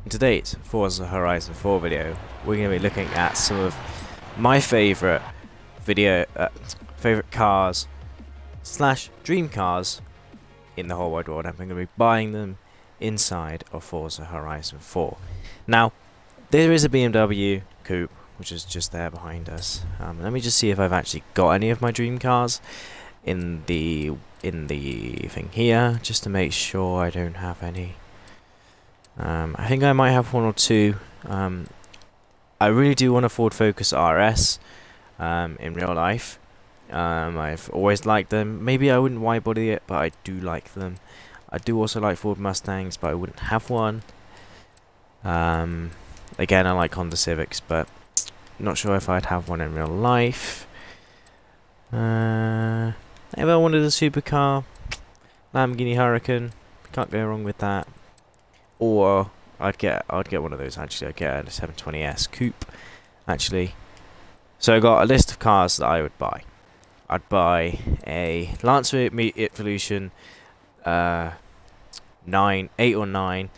In today's Forza Horizon 4 video, we're going to be looking at some of my favourite favourite cars slash dream cars in the whole wide world. I'm going to be buying them inside of Forza Horizon 4. Now, there is a BMW coupe, which is just there behind us. Let me just see if I've actually got any of my dream cars in the thing here, just to make sure I don't have any. I think I might have one or two. I really do want a Ford Focus RS in real life. I've always liked them. Maybe I wouldn't wide body it, but I do like them. I do also like Ford Mustangs, but I wouldn't have one. Again, I like Honda Civics, but not sure if I'd have one in real life. If I wanted a supercar, Lamborghini Huracan, can't go wrong with that. Or I'd get one of those actually. I'd get a 720S coupe actually. So I got a list of cars that I would buy. I'd buy a Lancer Evolution 8 or 9.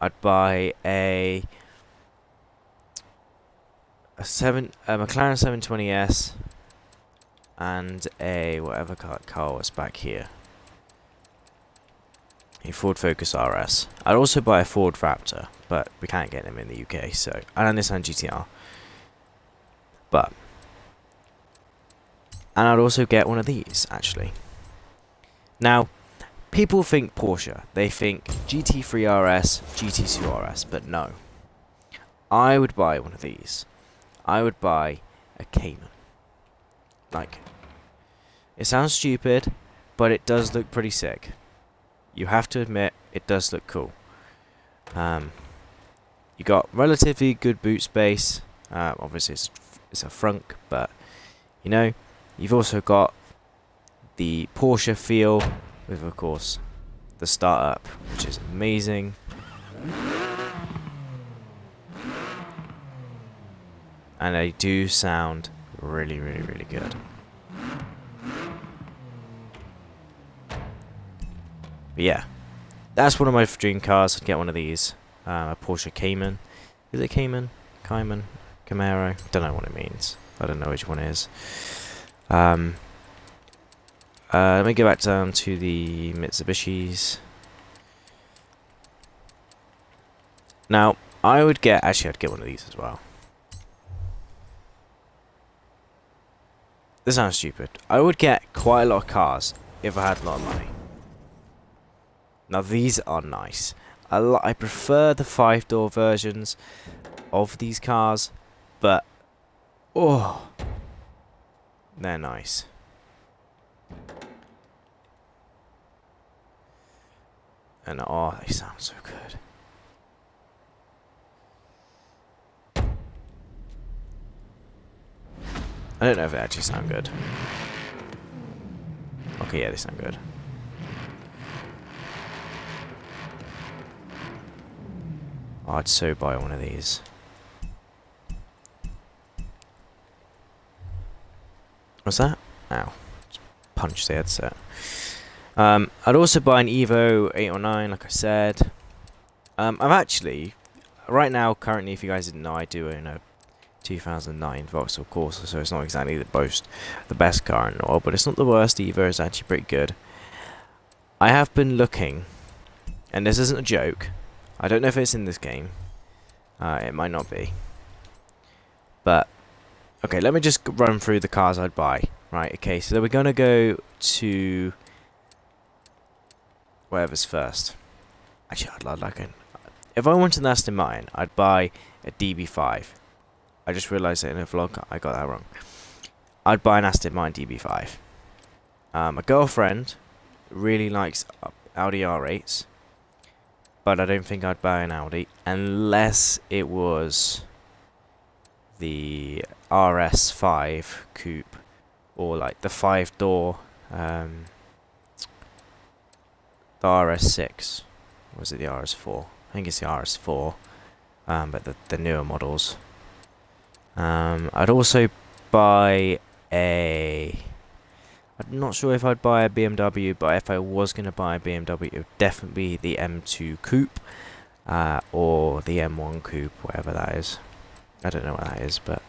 I'd buy a McLaren 720S and a whatever car was back here. A Ford Focus RS. I'd also buy a Ford Raptor, but we can't get them in the UK, so and a Nissan GTR. And I'd also get one of these, actually. Now, people think Porsche. They think GT3 RS, GT2 RS, but no. I would buy one of these. I would buy a Cayman. Like, it sounds stupid, but it does look pretty sick. You have to admit, it does look cool. You got relatively good boot space. Obviously, it's a frunk, but you know, you've also got the Porsche feel with, of course, the startup, which is amazing. And they do sound really, really, really good. But yeah, that's one of my dream cars. I'd get one of these. A Porsche Cayman. Is it Cayman? Cayman? Camaro? Don't know what it means. I don't know which one it is. Let me go back down to the Mitsubishis. Now, I'd get one of these as well. This sounds stupid. I would get quite a lot of cars if I had a lot of money. Now these are nice. I prefer the 5-door versions of these cars, but oh, they're nice. And oh, they sound so good. I don't know if they actually sound good. Okay, yeah, they sound good. Oh, I'd so buy one of these. What's that? Ow. Just punch the headset. I'd also buy an Evo 8 or 9, like I said. I'm actually, right now, currently, if you guys didn't know, I do own a 2009 Vauxhall Corsa, so it's not exactly the best car in the world, but it's not the worst either. It's actually pretty good. I have been looking, and this isn't a joke. I don't know if it's in this game. It might not be. But, okay, let me just run through the cars I'd buy. Right, okay, so we're going to go to whatever's first. Actually, I'd like it. If I wanted an Aston Martin, I'd buy a DB5. I just realised that in a vlog I got that wrong. I'd buy an Aston Martin DB5. My girlfriend really likes Audi R8s. But I don't think I'd buy an Audi unless it was the RS5 coupe or like the 5-door, the RS6. Or was it the RS4? I think it's the RS4, but the newer models. I'd also buy a I'm not sure if I'd buy a BMW, but if I was going to buy a BMW, it would definitely be the M2 Coupe. or the M1 Coupe, whatever that is. I don't know what that is, but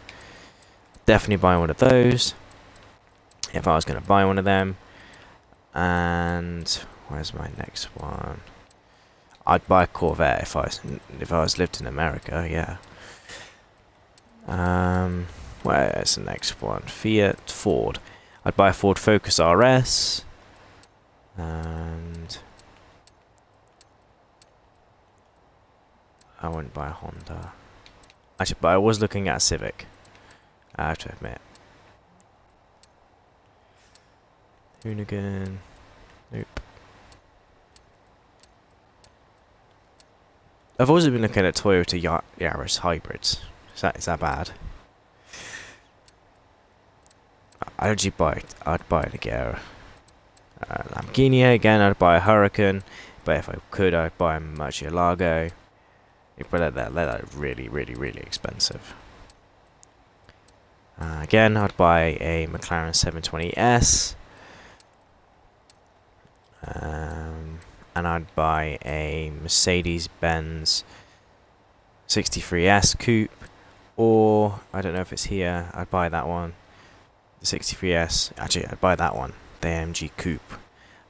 definitely buy one of those if I was going to buy one of them. And where's my next one? I'd buy a Corvette if I was lived in America. Yeah. Where's the next one? Fiat, Ford. I'd buy a Ford Focus RS. And I wouldn't buy a Honda. Actually, but I was looking at a Civic, I have to admit. Hoonigan. Nope. I've also been looking at Toyota Yaris hybrids. Is that bad? I'd buy a Ligera. Lamborghini again. I'd buy a Huracan, but if I could, I'd buy a Murcielago. But they're really, really, really expensive. Again, I'd buy a McLaren 720S. And I'd buy a Mercedes-Benz 63S Coupe. Or, I don't know if it's here, I'd buy that one. The 63S. Actually, I'd buy that one. The AMG Coupe.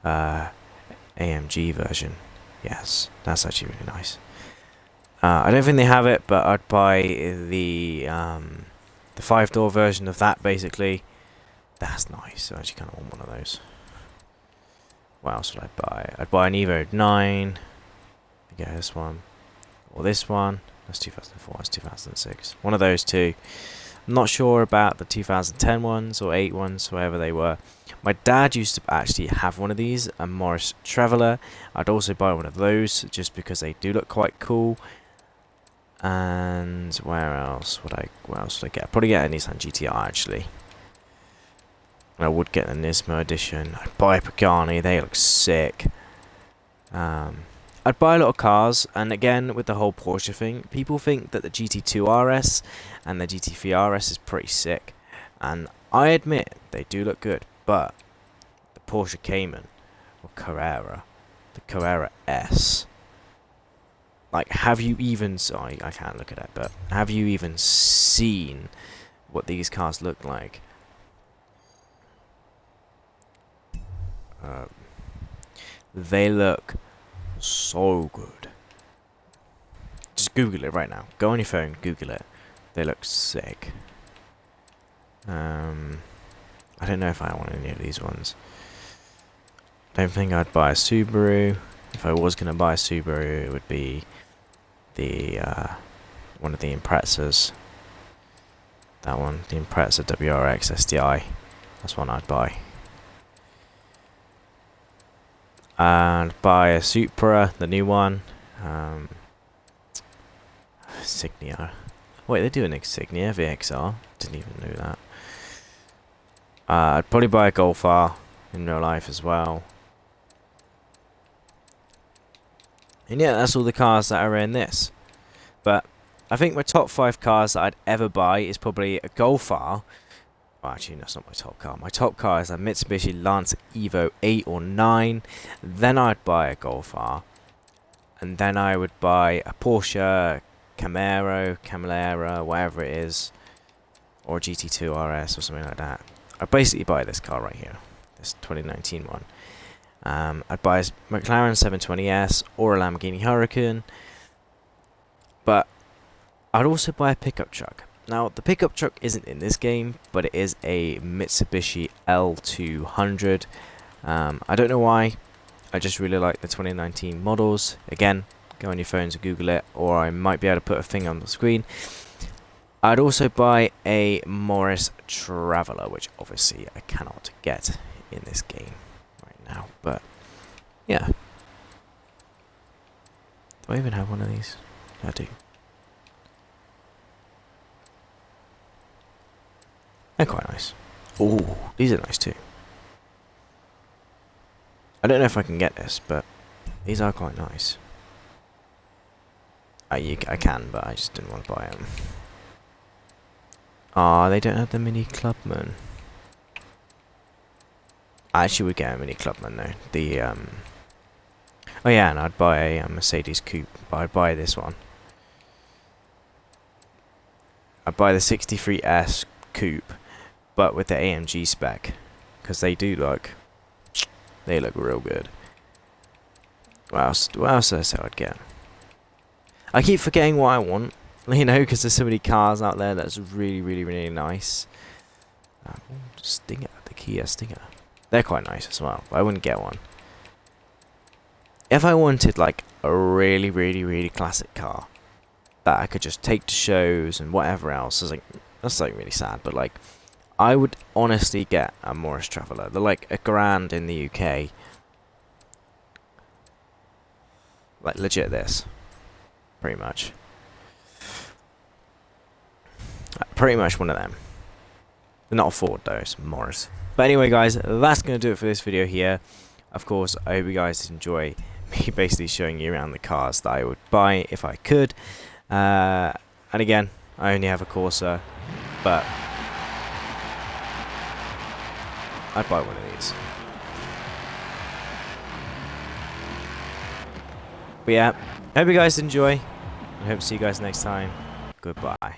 AMG version. Yes, that's actually really nice. I don't think they have it, but I'd buy the 5-door version of that, basically. That's nice. I actually kind of want one of those. What else would I buy? I'd buy an Evo 9. Yeah, this one. Or this one. That's 2004, that's 2006. One of those two. I'm not sure about the 2010 ones or 8 ones, whatever they were. My dad used to actually have one of these, a Morris Traveller. I'd also buy one of those, just because they do look quite cool. And where else would I get? I'd probably get a Nissan GTR, actually. I would get the Nismo edition. I'd buy a Pagani, they look sick. I'd buy a lot of cars, and again, with the whole Porsche thing, people think that the GT2 RS and the GT3 RS is pretty sick. And I admit, they do look good, but the Porsche Cayman, or Carrera, the Carrera S, like, have you even... Sorry, I can't look at it, but have you even seen what these cars look like? They look so good. Just Google it right now. Go on your phone, Google it. They look sick. I don't know if I want any of these ones. Don't think I'd buy a Subaru. If I was going to buy a Subaru, it would be the one of the Imprezas. That one, the Impreza WRX STI. That's one I'd buy. And buy a Supra, the new one. Insignia. Wait, they're doing Insignia VXR. Didn't even know that. I'd probably buy a Golf R in real life as well. And yeah, that's all the cars that are in this. But I think my top 5 cars that I'd ever buy is probably a Golf R. Well, actually, that's not my top car. My top car is a Mitsubishi Lancer Evo 8 or 9. Then I'd buy a Golf R. And then I would buy a Porsche Camaro, whatever it is. Or a GT2 RS or something like that. I'd basically buy this car right here. This 2019 one. I'd buy a McLaren 720S or a Lamborghini Huracan. But I'd also buy a pickup truck. Now, the pickup truck isn't in this game, but it is a Mitsubishi L200. I don't know why. I just really like the 2019 models. Again, go on your phones and Google it, or I might be able to put a thing on the screen. I'd also buy a Morris Traveller, which obviously I cannot get in this game right now. But, yeah. Do I even have one of these? I do. They're quite nice. Ooh, these are nice too. I don't know if I can get this, but these are quite nice. I can, but I just didn't want to buy them. Ah, they don't have the Mini Clubman. I actually would get a Mini Clubman though. The Oh yeah, and I'd buy a Mercedes coupe, but I'd buy this one. I'd buy the 63S coupe, but with the AMG spec, because they look real good. What else did I say I'd get? I keep forgetting what I want, you know, because there's so many cars out there that's really nice. Stinger, the Kia Stinger. They're quite nice as well, but I wouldn't get one. If I wanted like a really classic car that I could just take to shows and whatever else, that's like really sad, but like I would honestly get a Morris Traveller. They're like a grand in the UK. Like legit this. Pretty much. Pretty much one of them. They're not a Ford though, it's Morris. But anyway guys, that's going to do it for this video here. Of course, I hope you guys enjoy me basically showing you around the cars that I would buy if I could. And again, I only have a Corsa, but I'd buy one of these. But yeah, I hope you guys enjoy. I hope to see you guys next time. Goodbye.